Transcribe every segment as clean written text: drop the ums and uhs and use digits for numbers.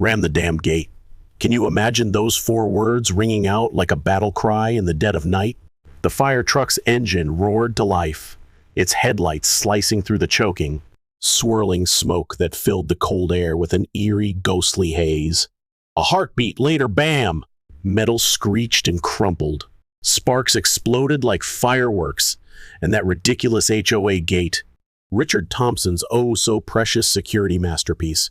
Ram the damn gate. Can you imagine those 4 words ringing out like a battle cry in the dead of night? The fire truck's engine roared to life, its headlights slicing through the choking, swirling smoke that filled the cold air with an eerie, ghostly haze. A heartbeat later, bam! Metal screeched and crumpled. Sparks exploded like fireworks, and that ridiculous HOA gate, Richard Thompson's oh-so-precious security masterpiece,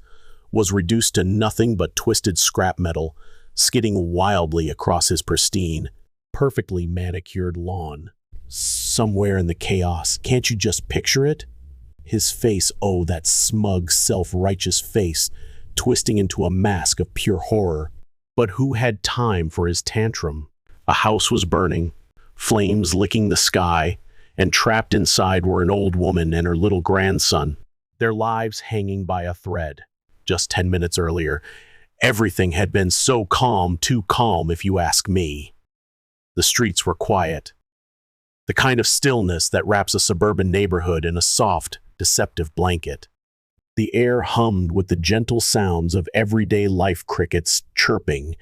was reduced to nothing but twisted scrap metal, skidding wildly across his pristine, perfectly manicured lawn. Somewhere in the chaos, can't you just picture it? His face, oh, that smug, self-righteous face, twisting into a mask of pure horror. But who had time for his tantrum? A house was burning, flames licking the sky, and trapped inside were an old woman and her little grandson, their lives hanging by a thread. Just 10 minutes earlier, everything had been so calm, too calm if you ask me. The streets were quiet, the kind of stillness that wraps a suburban neighborhood in a soft, deceptive blanket. The air hummed with the gentle sounds of everyday life, crickets chirping,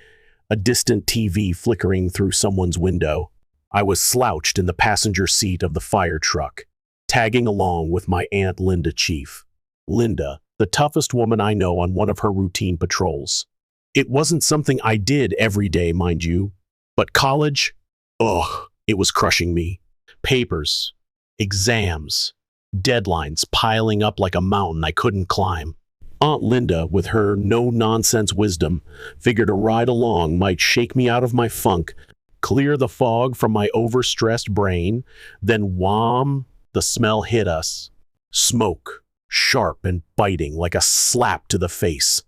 a distant TV flickering through someone's window. I was slouched in the passenger seat of the fire truck, tagging along with my Aunt Linda Chief. Linda, the toughest woman I know on one of her routine patrols. It wasn't something I did every day, mind you, but college, ugh, it was crushing me. Papers, exams, deadlines piling up like a mountain I couldn't climb. Aunt Linda, with her no-nonsense wisdom, figured a ride along might shake me out of my funk, clear the fog from my overstressed brain, then wham, the smell hit us. Smoke, sharp and biting like a slap to the face.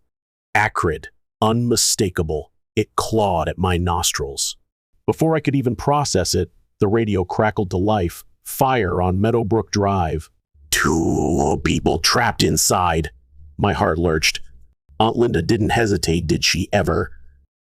Acrid, unmistakable, it clawed at my nostrils. Before I could even process it, the radio crackled to life. Fire on Meadowbrook Drive. 2 people trapped inside. My heart lurched. Aunt Linda didn't hesitate, did she ever?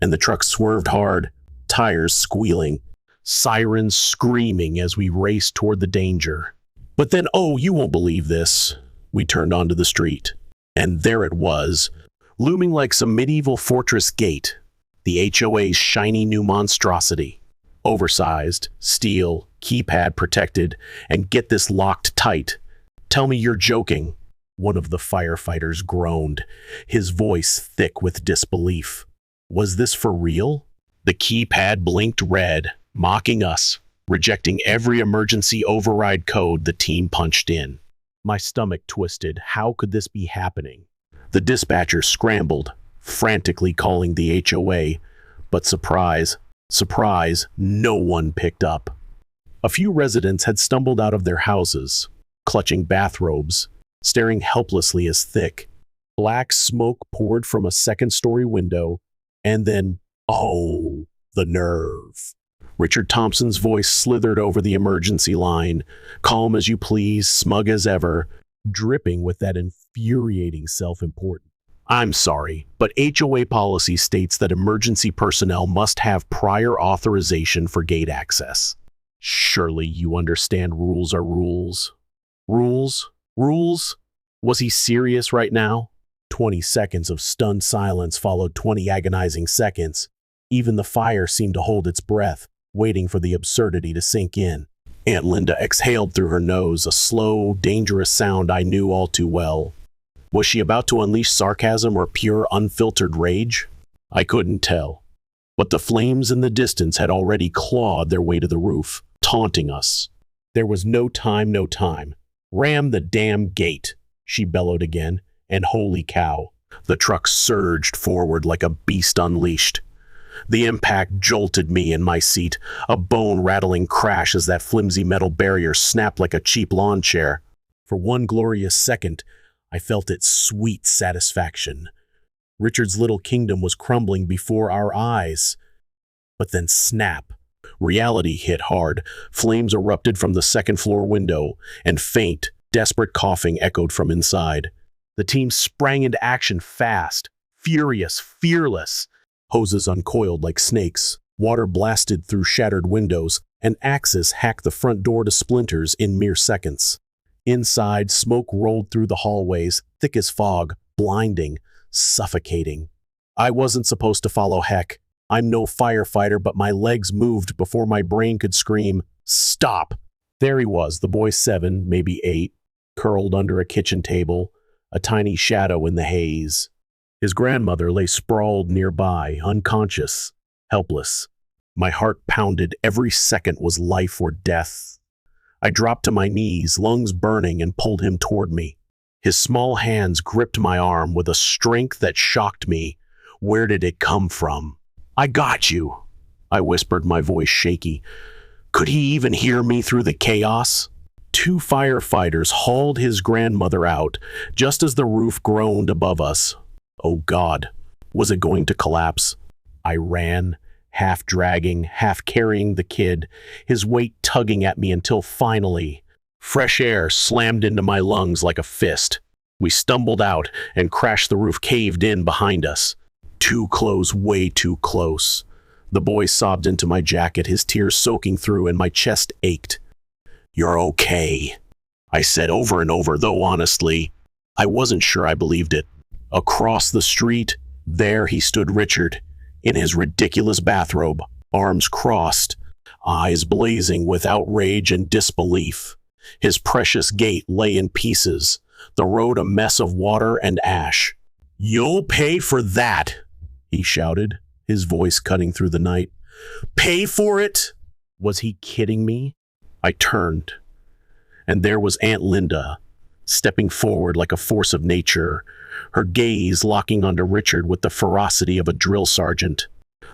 And the truck swerved hard, tires squealing, sirens screaming as we raced toward the danger. But then, oh, you won't believe this. We turned onto the street, and there it was, looming like some medieval fortress gate, the HOA's shiny new monstrosity. Oversized, steel, keypad protected, and get this, locked tight. Tell me you're joking. One of the firefighters groaned, his voice thick with disbelief. Was this for real? The keypad blinked red, mocking us, rejecting every emergency override code the team punched in. My stomach twisted. How could this be happening? The dispatcher scrambled, frantically calling the HOA, but surprise, no one picked up. A few residents had stumbled out of their houses, clutching bathrobes, staring helplessly as thick, black smoke poured from a second-story window, and then, oh, the nerve. Richard Thompson's voice slithered over the emergency line, calm as you please, smug as ever, dripping with that infuriating self-importance. I'm sorry, but HOA policy states that emergency personnel must have prior authorization for gate access. Surely you understand rules are rules. Rules? Rules? Was he serious right now? 20 seconds of stunned silence followed 20 agonizing seconds. Even the fire seemed to hold its breath, waiting for the absurdity to sink in. Aunt Linda exhaled through her nose, a slow, dangerous sound I knew all too well. Was she about to unleash sarcasm or pure, unfiltered rage? I couldn't tell. But the flames in the distance had already clawed their way to the roof, taunting us. There was no time. Ram the damn gate, she bellowed again, and holy cow, the truck surged forward like a beast unleashed. The impact jolted me in my seat, a bone-rattling crash as that flimsy metal barrier snapped like a cheap lawn chair. For one glorious second, I felt its sweet satisfaction. Richard's little kingdom was crumbling before our eyes. But then snap. Reality hit hard. Flames erupted from the second-floor window, and faint, desperate coughing echoed from inside. The team sprang into action fast, furious, fearless. Hoses uncoiled like snakes, water blasted through shattered windows, and axes hacked the front door to splinters in mere seconds. Inside, smoke rolled through the hallways, thick as fog, blinding, suffocating. I wasn't supposed to follow heck. I'm no firefighter, but my legs moved before my brain could scream, "Stop!" There he was, the boy 7, maybe 8, curled under a kitchen table, a tiny shadow in the haze. His grandmother lay sprawled nearby, unconscious, helpless. My heart pounded. Every second was life or death. I dropped to my knees, lungs burning, and pulled him toward me. His small hands gripped my arm with a strength that shocked me. Where did it come from? "I got you," I whispered, my voice shaky. Could he even hear me through the chaos? 2 firefighters hauled his grandmother out, just as the roof groaned above us. Oh God, was it going to collapse? I ran, half dragging, half carrying the kid, his weight tugging at me until finally, fresh air slammed into my lungs like a fist. We stumbled out, and crashed. The roof caved in behind us. Too close, way too close. The boy sobbed into my jacket, his tears soaking through, and my chest ached. "You're okay," I said over and over, though honestly, I wasn't sure I believed it. Across the street, there he stood, Richard, in his ridiculous bathrobe, arms crossed, eyes blazing with outrage and disbelief. His precious gate lay in pieces, the road a mess of water and ash. "You'll pay for that," he shouted, his voice cutting through the night. "Pay for it?" Was he kidding me? I turned, and there was Aunt Linda, stepping forward like a force of nature, her gaze locking onto Richard with the ferocity of a drill sergeant.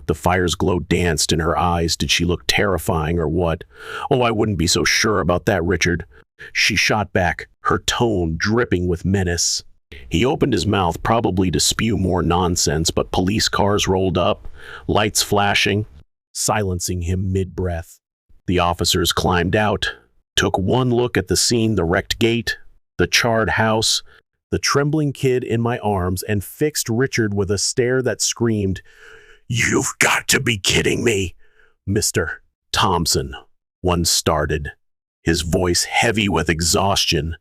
The fire's glow danced in her eyes. Did she look terrifying or what? Oh, I wouldn't be so sure about that, Richard. She shot back, her tone dripping with menace. He opened his mouth, probably to spew more nonsense, but police cars rolled up, lights flashing, silencing him mid-breath. The officers climbed out, took one look at the scene, the wrecked gate, the charred house, the trembling kid in my arms, and fixed Richard with a stare that screamed, "You've got to be kidding me!" "Mr. Thompson," one started, his voice heavy with exhaustion,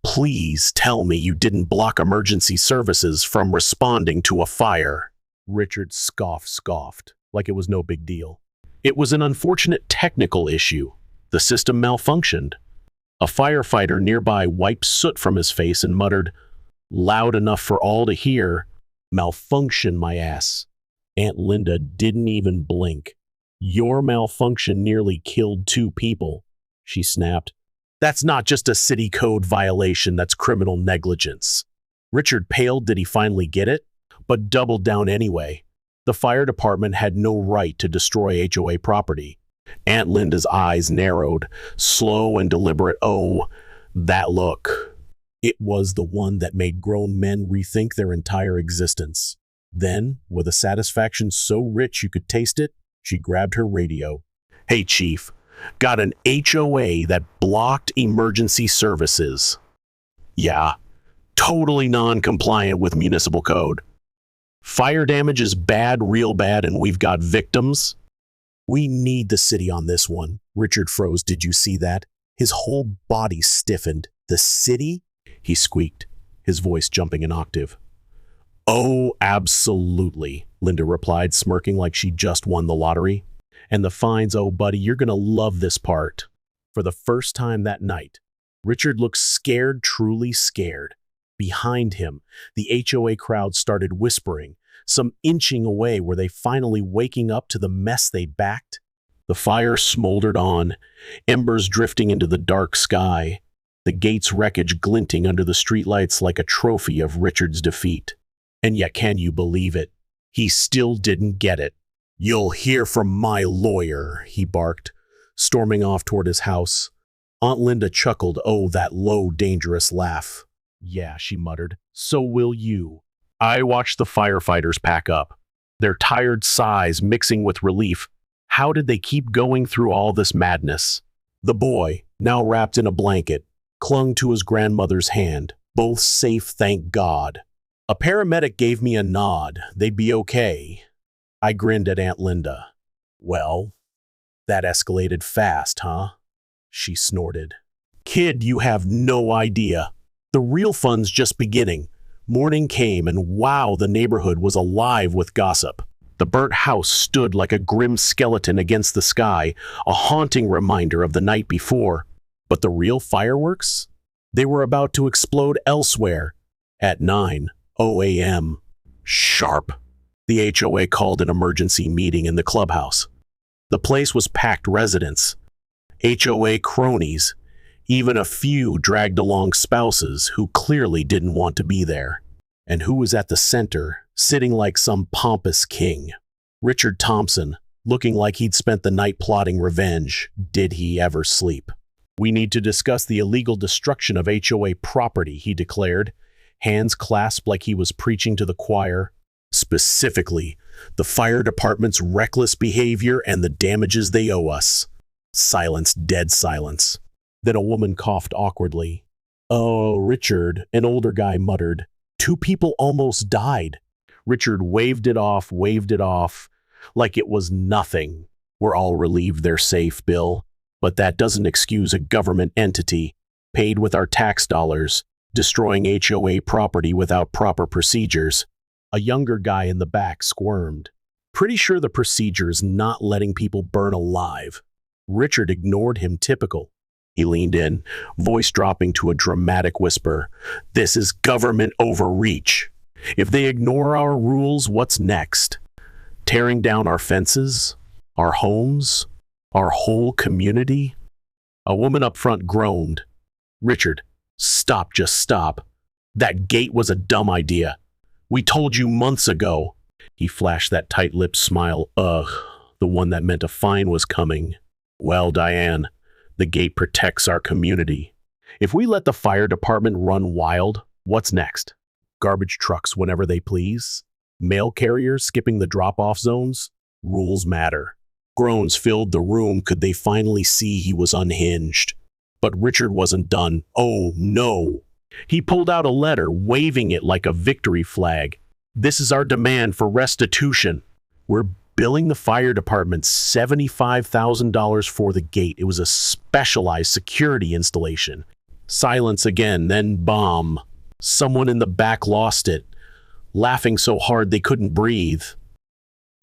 "please tell me you didn't block emergency services from responding to a fire." Richard scoffed, like it was no big deal. "It was an unfortunate technical issue. The system malfunctioned." A firefighter nearby wiped soot from his face and muttered, loud enough for all to hear, "Malfunction, my ass." Aunt Linda didn't even blink. "Your malfunction nearly killed 2 people, she snapped. "That's not just a city code violation, that's criminal negligence." Richard paled. Did he finally get it? But doubled down anyway. The fire department had no right to destroy HOA property. Aunt Linda's eyes narrowed, slow and deliberate. Oh, that look. It was the one that made grown men rethink their entire existence. Then, with a satisfaction so rich you could taste it, she grabbed her radio. "Hey, Chief, got an HOA that blocked emergency services." "Yeah, totally non-compliant with municipal code. Fire damage is bad, real bad, and we've got victims." "We need the city on this one." Richard froze. "Did you see that?" His whole body stiffened. "The city?" he squeaked, his voice jumping an octave. "Oh, absolutely," Linda replied, smirking like she just won the lottery. "And the fines, oh buddy, you're gonna love this part." For the first time that night, Richard looked scared, truly scared. Behind him, the HOA crowd started whispering, some inching away. Were they finally waking up to the mess they'd backed? The fire smoldered on, embers drifting into the dark sky, the gate's wreckage glinting under the streetlights like a trophy of Richard's defeat. And yet, can you believe it? He still didn't get it. "You'll hear from my lawyer," he barked, storming off toward his house. Aunt Linda chuckled. Oh, that low, dangerous laugh. "Yeah," she muttered, "so will you." I watched the firefighters pack up, their tired sighs mixing with relief. How did they keep going through all this madness? The boy, now wrapped in a blanket, clung to his grandmother's hand, both safe, thank God. A paramedic gave me a nod. They'd be okay. I grinned at Aunt Linda. "Well, that escalated fast, huh?" she snorted. "Kid, you have no idea. The real fun's just beginning. Morning came, and wow, the neighborhood was alive with gossip. The burnt house stood like a grim skeleton against the sky, a haunting reminder of the night before. But the real fireworks? They were about to explode elsewhere at 9:00 a.m. Sharp. The HOA called an emergency meeting in the clubhouse. The place was packed residents, HOA cronies, even a few dragged along spouses who clearly didn't want to be there. And who was at the center, sitting like some pompous king? Richard Thompson, looking like he'd spent the night plotting revenge. Did he ever sleep? "We need to discuss the illegal destruction of HOA property," he declared, hands clasped like he was preaching to the choir. "Specifically, the fire department's reckless behavior and the damages they owe us." Silence, dead silence. Then a woman coughed awkwardly. "Oh, Richard," an older guy muttered. "2 people almost died." Richard waved it off, like it was nothing. "We're all relieved they're safe, Bill. But that doesn't excuse a government entity, paid with our tax dollars, destroying HOA property without proper procedures." A younger guy in the back squirmed. "Pretty sure the procedure is not letting people burn alive." Richard ignored him. Typical. He leaned in, voice dropping to a dramatic whisper. "This is government overreach. If they ignore our rules, what's next? Tearing down our fences? Our homes? Our whole community?" A woman up front groaned. "Richard, stop, just stop. That gate was a dumb idea. We told you months ago." He flashed that tight-lipped smile. "Ugh, the one that meant a fine was coming." "Well, Diane, the gate protects our community. If we let the fire department run wild, what's next? Garbage trucks whenever they please? Mail carriers skipping the drop-off zones? Rules matter." Groans filled the room. Could they finally see he was unhinged? But Richard wasn't done. "Oh, no." He pulled out a letter, waving it like a victory flag. "This is our demand for restitution. We're billing the fire department $75,000 for the gate. It was a specialized security installation." Silence again, then bomb. Someone in the back lost it, laughing so hard they couldn't breathe.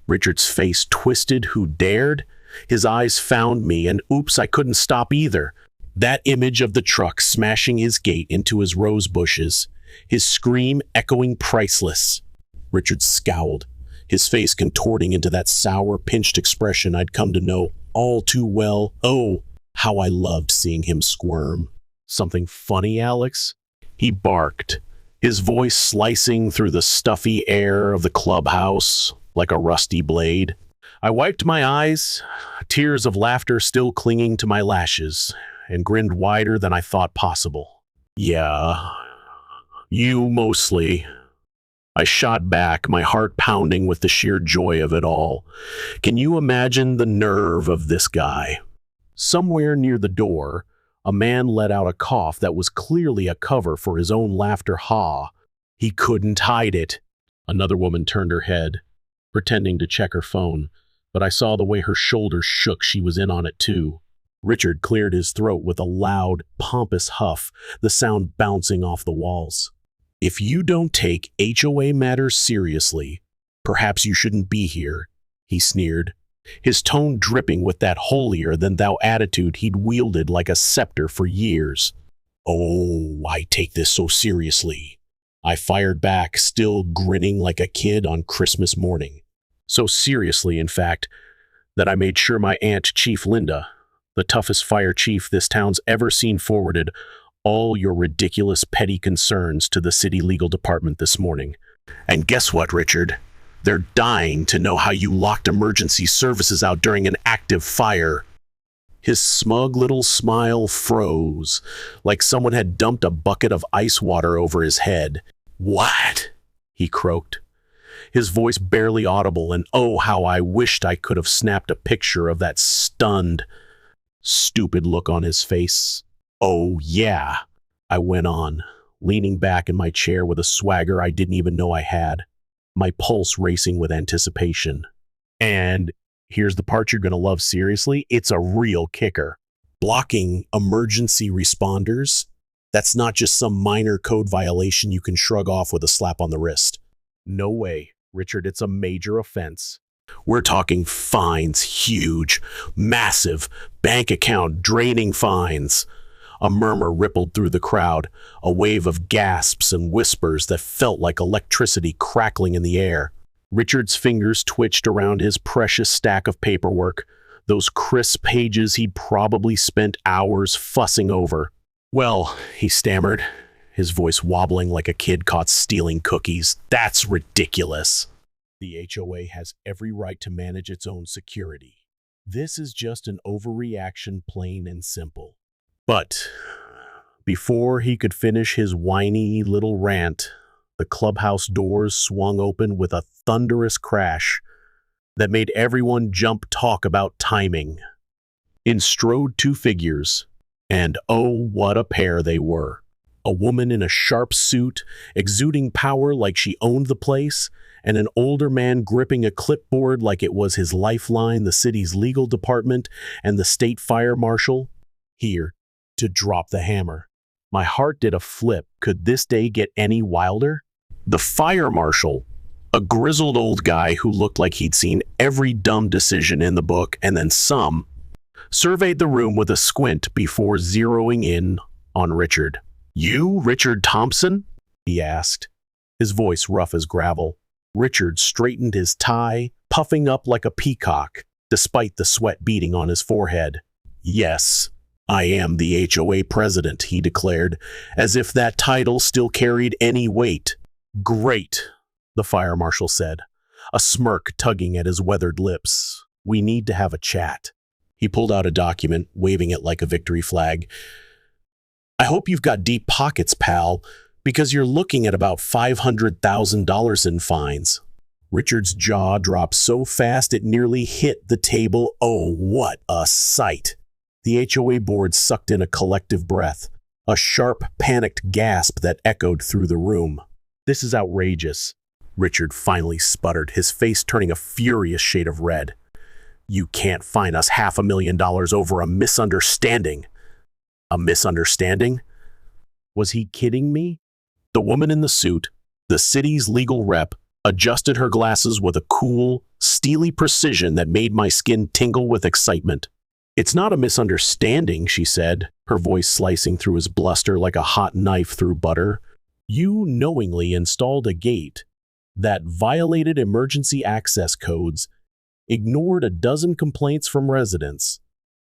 Richard's face twisted. Who dared? His eyes found me, and oops, I couldn't stop either. That image of the truck smashing his gate into his rose bushes, his scream echoing priceless. Richard scowled, his face contorting into that sour, pinched expression I'd come to know all too well. Oh, how I loved seeing him squirm. "Something funny, Alex?" he barked, his voice slicing through the stuffy air of the clubhouse like a rusty blade. I wiped my eyes, tears of laughter still clinging to my lashes, and grinned wider than I thought possible. "Yeah, you mostly." I shot back, my heart pounding with the sheer joy of it all. Can you imagine the nerve of this guy? Somewhere near the door, a man let out a cough that was clearly a cover for his own laughter. Ha! He couldn't hide it. Another woman turned her head, pretending to check her phone, but I saw the way her shoulders shook. She was in on it too. Richard cleared his throat with a loud, pompous huff, the sound bouncing off the walls. "If you don't take HOA matters seriously, perhaps you shouldn't be here," he sneered, his tone dripping with that holier-than-thou attitude he'd wielded like a scepter for years. "Oh, I take this so seriously," I fired back, still grinning like a kid on Christmas morning. So seriously, in fact, that I made sure my Aunt Chief Linda, the toughest fire chief this town's ever seen, forwarded all your ridiculous petty concerns to the city legal department this morning. And guess what, Richard? They're dying to know how you locked emergency services out during an active fire. His smug little smile froze, like someone had dumped a bucket of ice water over his head. "What?" he croaked, his voice barely audible, and oh, how I wished I could have snapped a picture of that stunned, stupid look on his face. "Oh, yeah," I went on, leaning back in my chair with a swagger I didn't even know I had, my pulse racing with anticipation. "And here's the part you're going to love seriously. It's a real kicker. Blocking emergency responders, That's not just some minor code violation you can shrug off with a slap on the wrist. No way, Richard, it's a major offense. We're talking fines, huge, massive, bank account draining fines. A murmur rippled through the crowd, a wave of gasps and whispers that felt like electricity crackling in the air. Richard's fingers twitched around his precious stack of paperwork, those crisp pages he'd probably spent hours fussing over. Well, he stammered, his voice wobbling like a kid caught stealing cookies. That's ridiculous. The HOA has every right to manage its own security. This is just an overreaction, plain and simple. But before he could finish his whiny little rant, the clubhouse doors swung open with a thunderous crash that made everyone talk about timing. In strode two figures, and oh, what a pair they were. A woman in a sharp suit, exuding power like she owned the place, and an older man gripping a clipboard like it was his lifeline, the city's legal department and the state fire marshal, here to drop the hammer. My heart did a flip. Could this day get any wilder? The fire marshal, a grizzled old guy who looked like he'd seen every dumb decision in the book and then some, surveyed the room with a squint before zeroing in on Richard. You, Richard Thompson? He asked, his voice rough as gravel. Richard straightened his tie, puffing up like a peacock, despite the sweat beading on his forehead. Yes, I am the HOA president, he declared, as if that title still carried any weight. Great, the fire marshal said, a smirk tugging at his weathered lips. We need to have a chat. He pulled out a document, waving it like a victory flag. I hope you've got deep pockets, pal, because you're looking at about $500,000 in fines. Richard's jaw dropped so fast it nearly hit the table. Oh, what a sight! The HOA board sucked in a collective breath, a sharp, panicked gasp that echoed through the room. This is outrageous, Richard finally sputtered, his face turning a furious shade of red. You can't fine us $500,000 over a misunderstanding. A misunderstanding? Was he kidding me? The woman in the suit, the city's legal rep, adjusted her glasses with a cool, steely precision that made my skin tingle with excitement. It's not a misunderstanding, she said, her voice slicing through his bluster like a hot knife through butter. You knowingly installed a gate that violated emergency access codes, ignored a dozen complaints from residents,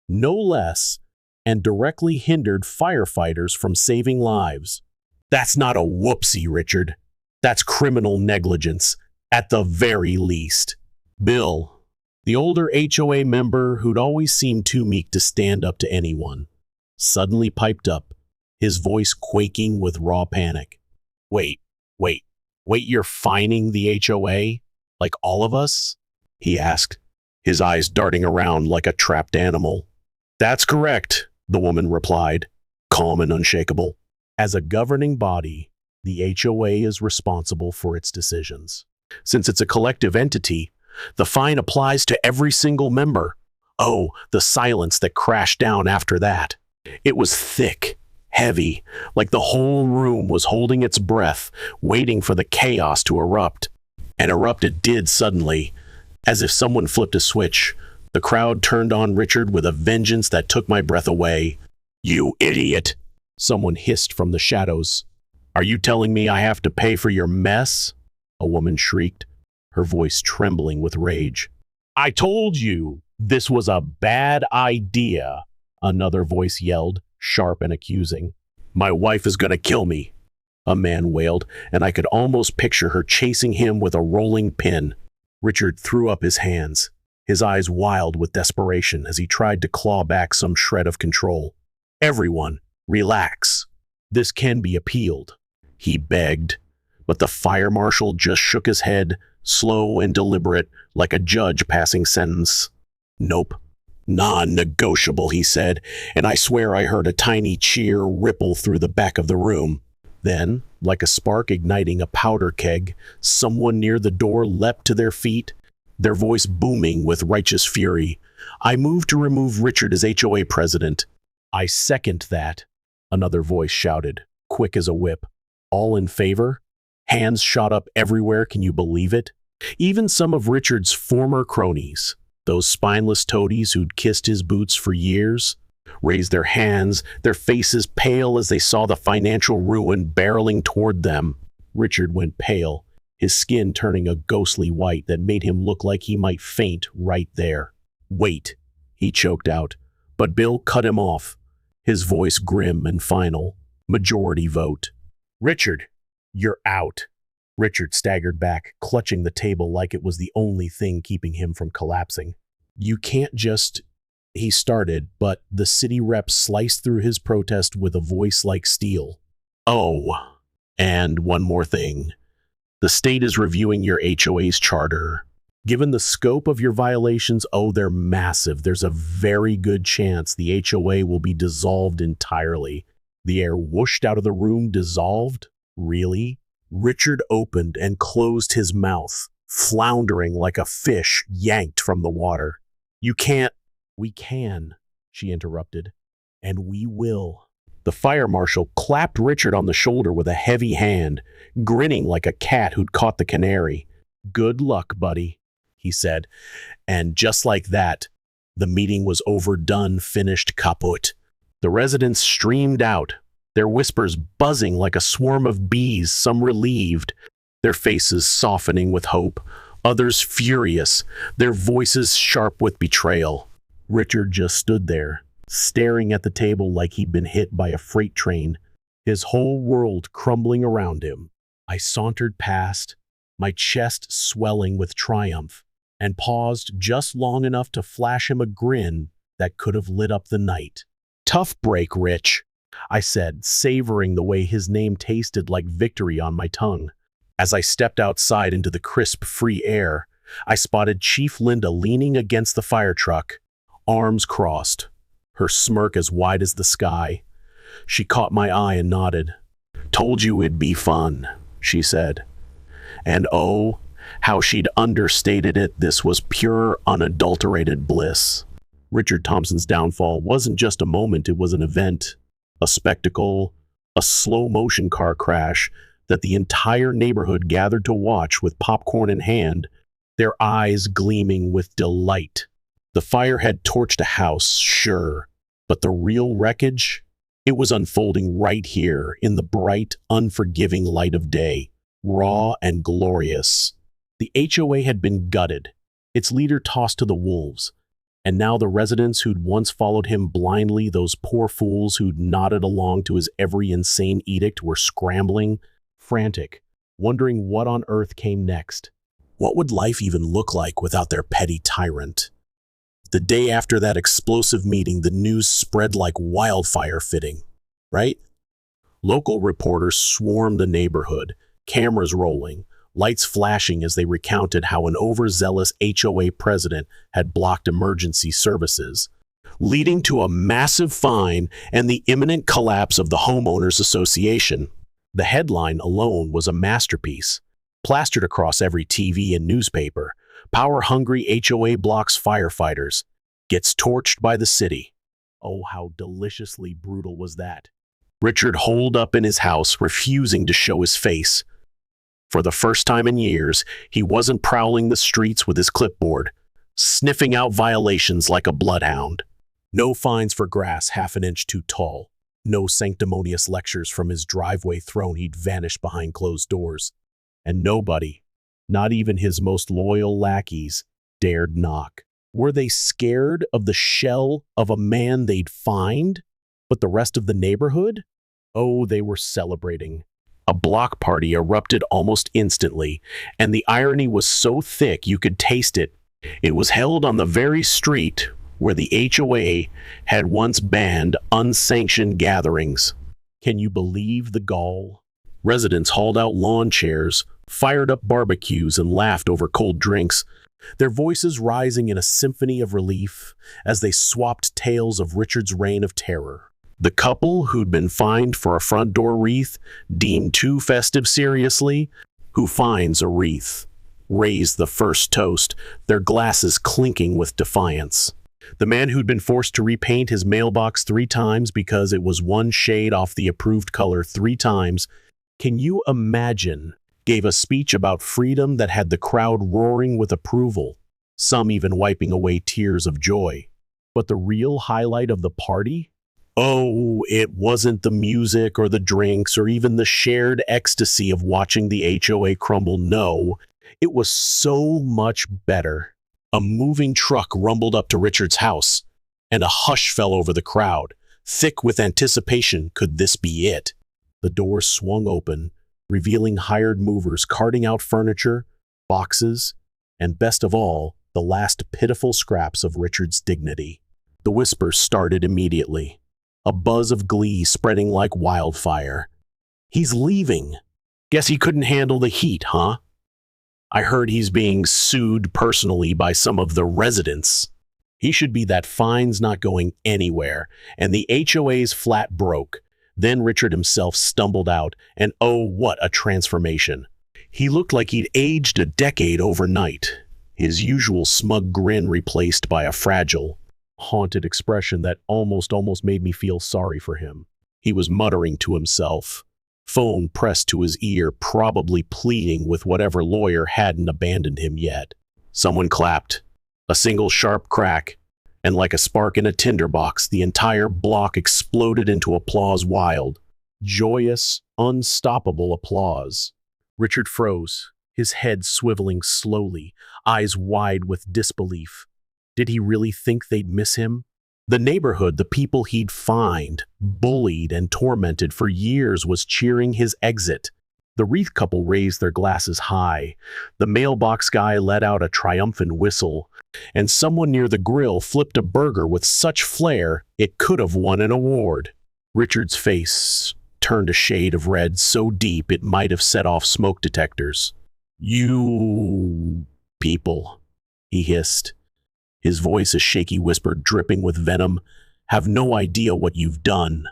no less, and directly hindered firefighters from saving lives. That's not a whoopsie, Richard. That's criminal negligence, at the very least. Bill, the older HOA member who'd always seemed too meek to stand up to anyone, suddenly piped up, his voice quaking with raw panic. Wait, you're fining the HOA? Like all of us? He asked, his eyes darting around like a trapped animal. That's correct, the woman replied, calm and unshakable. As a governing body, the HOA is responsible for its decisions. Since it's a collective entity, the fine applies to every single member. Oh, the silence that crashed down after that. It was thick, heavy, like the whole room was holding its breath, waiting for the chaos to erupt. And erupt it did suddenly. As if someone flipped a switch, the crowd turned on Richard with a vengeance that took my breath away. You idiot! Someone hissed from the shadows. Are you telling me I have to pay for your mess? A woman shrieked, her voice trembling with rage. I told you this was a bad idea, another voice yelled, sharp and accusing. My wife is going to kill me, a man wailed, and I could almost picture her chasing him with a rolling pin. Richard threw up his hands, his eyes wild with desperation as he tried to claw back some shred of control. Everyone, relax. This can be appealed, he begged, but the fire marshal just shook his head, slow and deliberate, like a judge passing sentence. Nope. Non-negotiable, he said, and I swear I heard a tiny cheer ripple through the back of the room. Then, like a spark igniting a powder keg, someone near the door leapt to their feet, their voice booming with righteous fury. I move to remove Richard as HOA president. I second that, Another voice shouted, quick as a whip. All in favor? Hands shot up everywhere, can you believe it? Even some of Richard's former cronies, those spineless toadies who'd kissed his boots for years, raised their hands, their faces pale as they saw the financial ruin barreling toward them. Richard went pale, his skin turning a ghostly white that made him look like he might faint right there. Wait, he choked out, but Bill cut him off, his voice grim and final. Majority vote. Richard, you're out. Richard staggered back, clutching the table like it was the only thing keeping him from collapsing. You can't just... He started, but the city rep sliced through his protest with a voice like steel. Oh, and one more thing. The state is reviewing your HOA's charter. Given the scope of your violations, they're massive. There's a very good chance the HOA will be dissolved entirely. The air whooshed out of the room, dissolved? Really? Richard opened and closed his mouth, floundering like a fish yanked from the water. You can't... We can, she interrupted, and we will. The fire marshal clapped Richard on the shoulder with a heavy hand, grinning like a cat who'd caught the canary. Good luck, buddy, he said. And just like that, the meeting was over, done, finished, kaput. The residents streamed out, their whispers buzzing like a swarm of bees, some relieved, their faces softening with hope, others furious, their voices sharp with betrayal. Richard just stood there, staring at the table like he'd been hit by a freight train, his whole world crumbling around him. I sauntered past, my chest swelling with triumph, and paused just long enough to flash him a grin that could have lit up the night. Tough break, Rich, I said, savoring the way his name tasted like victory on my tongue. As I stepped outside into the crisp, free air, I spotted Chief Linda leaning against the fire truck, arms crossed, her smirk as wide as the sky. She caught my eye and nodded. Told you it'd be fun, she said. And oh, how she'd understated it. This was pure, unadulterated bliss. Richard Thompson's downfall wasn't just a moment, it was an event, a spectacle, a slow-motion car crash that the entire neighborhood gathered to watch with popcorn in hand, their eyes gleaming with delight. The fire had torched a house, sure, but the real wreckage? It was unfolding right here in the bright, unforgiving light of day, raw and glorious. The HOA had been gutted, its leader tossed to the wolves, and now the residents who'd once followed him blindly, those poor fools who'd nodded along to his every insane edict, were scrambling, frantic, wondering what on earth came next. What would life even look like without their petty tyrant? The day after that explosive meeting, the news spread like wildfire fitting, right? Local reporters swarmed the neighborhood, cameras rolling, lights flashing as they recounted how an overzealous HOA president had blocked emergency services, leading to a massive fine and the imminent collapse of the homeowners association. The headline alone was a masterpiece, plastered across every TV and newspaper. Power-hungry HOA blocks firefighters, gets torched by the city. Oh, how deliciously brutal was that? Richard holed up in his house, refusing to show his face. For the first time in years, he wasn't prowling the streets with his clipboard, sniffing out violations like a bloodhound. No fines for grass half an inch too tall. No sanctimonious lectures from his driveway throne he'd vanished behind closed doors. And nobody, not even his most loyal lackeys, dared knock. Were they scared of the shell of a man they'd fined? But the rest of the neighborhood? Oh, they were celebrating. A block party erupted almost instantly, and the irony was so thick you could taste it. It was held on the very street where the HOA had once banned unsanctioned gatherings. Can you believe the gall? Residents hauled out lawn chairs, fired up barbecues, and laughed over cold drinks, their voices rising in a symphony of relief as they swapped tales of Richard's reign of terror. The couple who'd been fined for a front door wreath, deemed too festive seriously, who finds a wreath, raised the first toast, their glasses clinking with defiance. The man who'd been forced to repaint his mailbox 3 times because it was one shade off the approved color 3 times. Can you imagine? Gave a speech about freedom that had the crowd roaring with approval, some even wiping away tears of joy. But the real highlight of the party? Oh, it wasn't the music or the drinks or even the shared ecstasy of watching the HOA crumble. No, it was so much better. A moving truck rumbled up to Richard's house, and a hush fell over the crowd, thick with anticipation. Could this be it? The door swung open, revealing hired movers carting out furniture, boxes, and best of all, the last pitiful scraps of Richard's dignity. The whispers started immediately, a buzz of glee spreading like wildfire. He's leaving. Guess he couldn't handle the heat, huh? I heard he's being sued personally by some of the residents. He should be that fine's not going anywhere, and the HOA's flat broke. Then Richard himself stumbled out, and oh, what a transformation. He looked like he'd aged a decade overnight, his usual smug grin replaced by a fragile, haunted expression that almost made me feel sorry for him. He was muttering to himself, phone pressed to his ear, probably pleading with whatever lawyer hadn't abandoned him yet. Someone clapped. A single sharp crack, and like a spark in a tinderbox, the entire block exploded into applause, wild, joyous, unstoppable applause. Richard froze, his head swiveling slowly, eyes wide with disbelief. Did he really think they'd miss him? The neighborhood, the people he'd fined, bullied, and tormented for years was cheering his exit. The Wreath couple raised their glasses high. The mailbox guy let out a triumphant whistle, and someone near the grill flipped a burger with such flair it could have won an award. Richard's face turned a shade of red so deep it might have set off smoke detectors. "You people," he hissed, his voice a shaky whisper dripping with venom, "have no idea what you've done."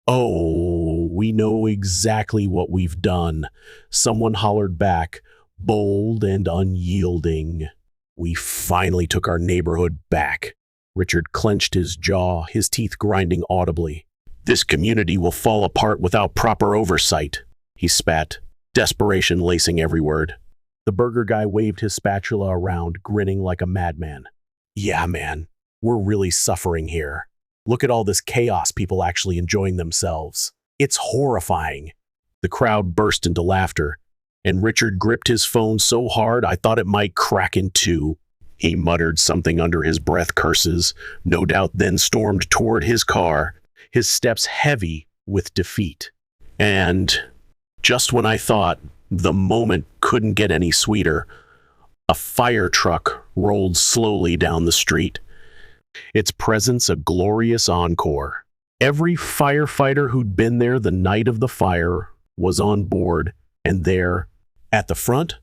"Oh, we know exactly what we've done," someone hollered back, bold and unyielding. "We finally took our neighborhood back." Richard clenched his jaw, his teeth grinding audibly. "This community will fall apart without proper oversight," he spat, desperation lacing every word. The burger guy waved his spatula around, grinning like a madman. "Yeah, man, we're really suffering here. Look at all this chaos, people actually enjoying themselves. It's horrifying." The crowd burst into laughter, and Richard gripped his phone so hard I thought it might crack in two. He muttered something under his breath, curses, no doubt, then stormed toward his car, his steps heavy with defeat. And just when I thought the moment couldn't get any sweeter, a fire truck rolled slowly down the street, its presence a glorious encore. Every firefighter who'd been there the night of the fire was on board, and there, at the front,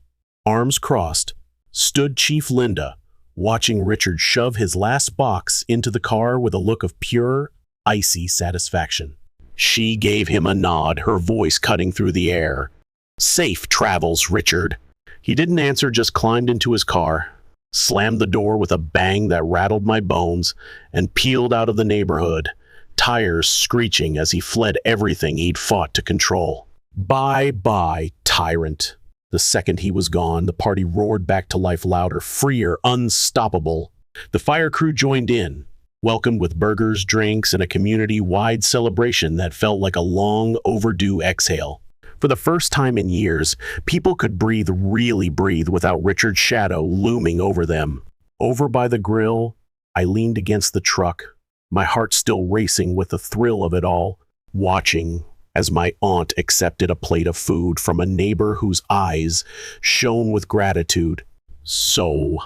arms crossed, stood Chief Linda, watching Richard shove his last box into the car with a look of pure, icy satisfaction. She gave him a nod, her voice cutting through the air. "Safe travels, Richard." He didn't answer, just climbed into his car, slammed the door with a bang that rattled my bones, and peeled out of the neighborhood, tires screeching as he fled everything he'd fought to control. Bye-bye, tyrant. The second he was gone, the party roared back to life louder, freer, unstoppable. The fire crew joined in, welcomed with burgers, drinks, and a community-wide celebration that felt like a long overdue exhale. For the first time in years, people could really breathe without Richard's shadow looming over them. Over by the grill, I leaned against the truck, my heart still racing with the thrill of it all, watching as my aunt accepted a plate of food from a neighbor whose eyes shone with gratitude. "So,"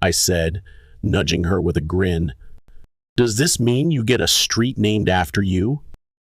I said, nudging her with a grin, "does this mean you get a street named after you?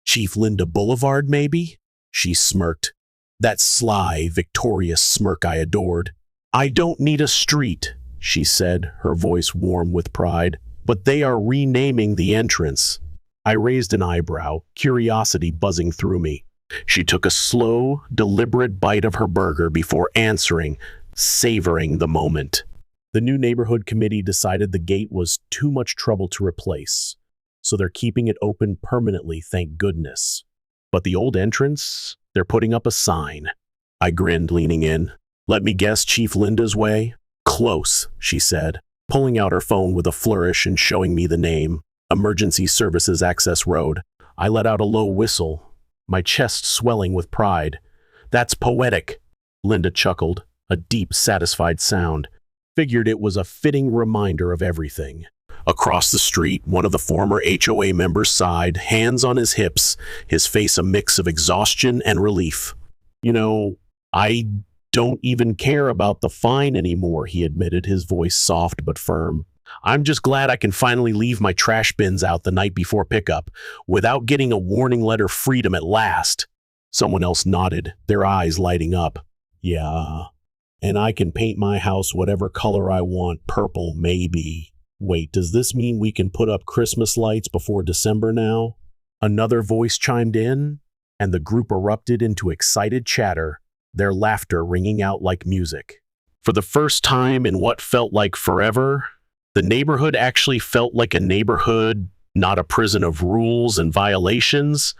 Chief Linda Boulevard, maybe?" She smirked, that sly, victorious smirk I adored. "I don't need a street," she said, her voice warm with pride, "but they are renaming the entrance." I raised an eyebrow, curiosity buzzing through me. She took a slow, deliberate bite of her burger before answering, savoring the moment. The new neighborhood committee decided the gate was too much trouble to replace, so they're keeping it open permanently, thank goodness. But the old entrance, they're putting up a sign. I grinned, leaning in. Let me guess, Chief Linda's way? Close, she said, pulling out her phone with a flourish and showing me the name. Emergency Services Access Road. I let out a low whistle, my chest swelling with pride. That's poetic, Linda chuckled, a deep, satisfied sound. Figured it was a fitting reminder of everything. Across the street, one of the former HOA members sighed, hands on his hips, his face a mix of exhaustion and relief. I don't even care about the fine anymore, he admitted, his voice soft but firm. I'm just glad I can finally leave my trash bins out the night before pickup without getting a warning letter freedom at last. Someone else nodded, their eyes lighting up. Yeah, and I can paint my house whatever color I want, purple maybe. Wait, does this mean we can put up Christmas lights before December now? Another voice chimed in, and the group erupted into excited chatter, their laughter ringing out like music. For the first time in what felt like forever, the neighborhood actually felt like a neighborhood, not a prison of rules and violations,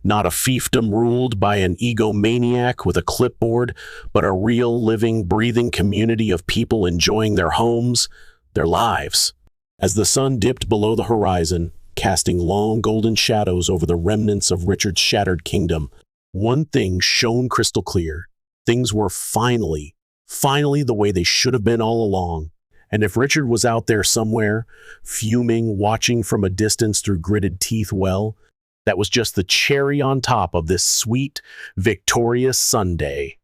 not a fiefdom ruled by an egomaniac with a clipboard, but a real, living, breathing community of people enjoying their homes, their lives. As the sun dipped below the horizon, casting long golden shadows over the remnants of Richard's shattered kingdom, one thing shone crystal clear. Things were finally the way they should have been all along. And if Richard was out there somewhere, fuming, watching from a distance through gritted teeth, well, that was just the cherry on top of this sweet, victorious Sunday.